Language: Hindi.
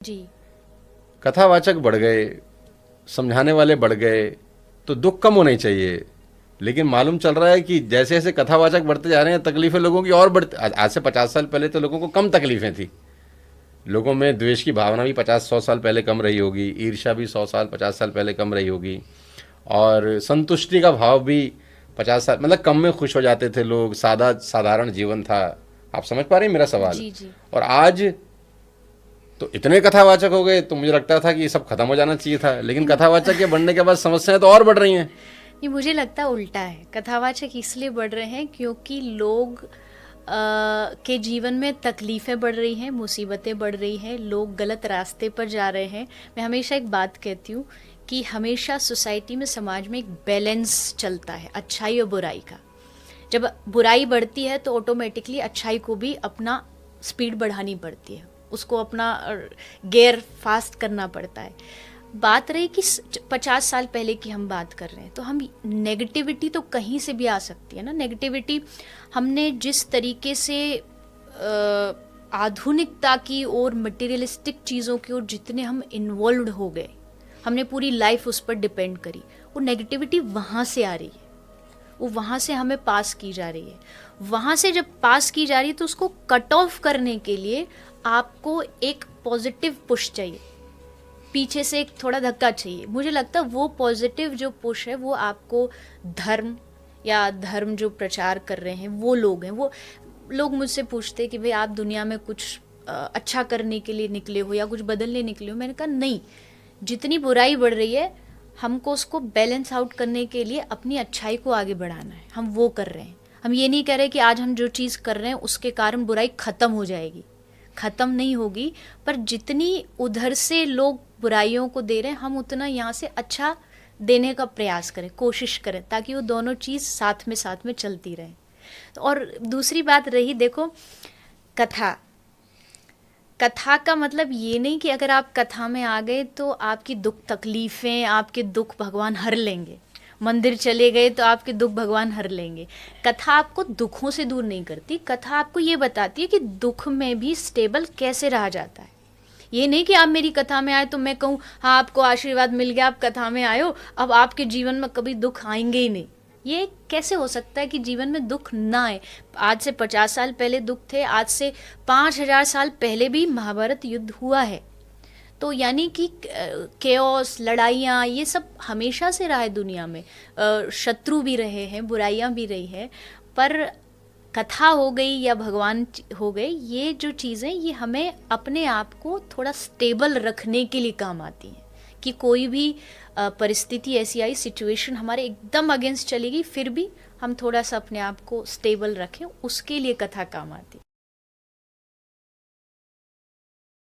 जी। कथावाचक बढ़ गए, समझाने वाले बढ़ गए, तो दुख कम होने चाहिए। लेकिन मालूम चल रहा है कि जैसे जैसे कथावाचक बढ़ते जा रहे हैं, तकलीफें लोगों की और बढ़ती। आज से 50 साल पहले तो लोगों को कम तकलीफें थी। लोगों में द्वेष की भावना भी 50-100 साल पहले कम रही होगी, ईर्ष्या भी 100 साल 50 साल पहले कम रही होगी, और संतुष्टि का भाव भी 50 साल, मतलब कम में खुश हो जाते थे लोग, सादा साधारण जीवन था। आप समझ पा रहे हैं मेरा सवाल? जी। जी। और आज तो इतने कथावाचक हो गए तो मुझे लगता था कि ये सब खत्म हो जाना चाहिए था, लेकिन नहीं, कथावाचक के बढ़ने के बाद समस्याएं तो और बढ़ रही हैं। ये मुझे लगता है उल्टा है। कथावाचक इसलिए बढ़ रहे हैं क्योंकि लोग के जीवन में तकलीफ़ें बढ़ रही हैं, मुसीबतें बढ़ रही हैं, लोग गलत रास्ते पर जा रहे हैं। मैं हमेशा एक बात कहती हूँ कि हमेशा सोसाइटी में, समाज में एक बैलेंस चलता है अच्छाई और बुराई का। जब बुराई बढ़ती है तो ऑटोमेटिकली अच्छाई को भी अपना स्पीड बढ़ानी पड़ती है, उसको अपना गियर फास्ट करना पड़ता है। बात रही कि 50 साल पहले की हम बात कर रहे हैं, तो हम नेगेटिविटी तो कहीं से भी आ सकती है ना। नेगेटिविटी हमने जिस तरीके से आधुनिकता की और मटेरियलिस्टिक चीज़ों की ओर जितने हम इन्वॉल्व हो गए, हमने पूरी लाइफ उस पर डिपेंड करी, वो नेगेटिविटी वहाँ से आ रही है, वो वहाँ से हमें पास की जा रही है। वहाँ से जब पास की जा रही है तो उसको कट ऑफ करने के लिए आपको एक पॉजिटिव पुश चाहिए, पीछे से एक थोड़ा धक्का चाहिए। मुझे लगता है वो पॉजिटिव जो पुश है वो आपको धर्म, या धर्म जो प्रचार कर रहे हैं वो लोग हैं। वो लोग मुझसे पूछते हैं कि भाई आप दुनिया में कुछ अच्छा करने के लिए निकले हो या कुछ बदलने निकले हो। मैंने कहा नहीं, जितनी बुराई बढ़ रही है हमको उसको बैलेंस आउट करने के लिए अपनी अच्छाई को आगे बढ़ाना है। हम वो कर रहे हैं। हम ये नहीं कह रहे कि आज हम जो चीज़ कर रहे हैं उसके कारण बुराई ख़त्म हो जाएगी, ख़त्म नहीं होगी। पर जितनी उधर से लोग बुराइयों को दे रहे हैं, हम उतना यहाँ से अच्छा देने का प्रयास करें, कोशिश करें, ताकि वो दोनों चीज़ साथ में चलती रहे। और दूसरी बात रही, देखो कथा, कथा का मतलब ये नहीं कि अगर आप कथा में आ गए तो आपकी दुख तकलीफ़ें, आपके दुख भगवान हर लेंगे। मंदिर चले गए तो आपके दुख भगवान हर लेंगे। कथा आपको दुखों से दूर नहीं करती, कथा आपको ये बताती है कि दुख में भी स्टेबल कैसे रहा जाता है। ये नहीं कि आप मेरी कथा में आए तो मैं कहूँ हाँ आपको आशीर्वाद मिल गया, आप कथा में आए हो, अब आपके जीवन में कभी दुख आएंगे ही नहीं। ये कैसे हो सकता है कि जीवन में दुख ना आए? आज से 50 साल पहले दुख थे, आज से 5000 साल पहले भी महाभारत युद्ध हुआ है। तो यानी कि केओस, लड़ाइयाँ, ये सब हमेशा से रहा है दुनिया में। शत्रु भी रहे हैं, बुराइयाँ भी रही है। पर कथा हो गई या भगवान हो गए, ये जो चीज़ें ये हमें अपने आप को थोड़ा स्टेबल रखने के लिए काम आती हैं। कि कोई भी परिस्थिति ऐसी आई, सिचुएशन हमारे एकदम अगेंस्ट चली गई, फिर भी हम थोड़ा सा अपने आप को स्टेबल रखें, उसके लिए कथा काम आती है।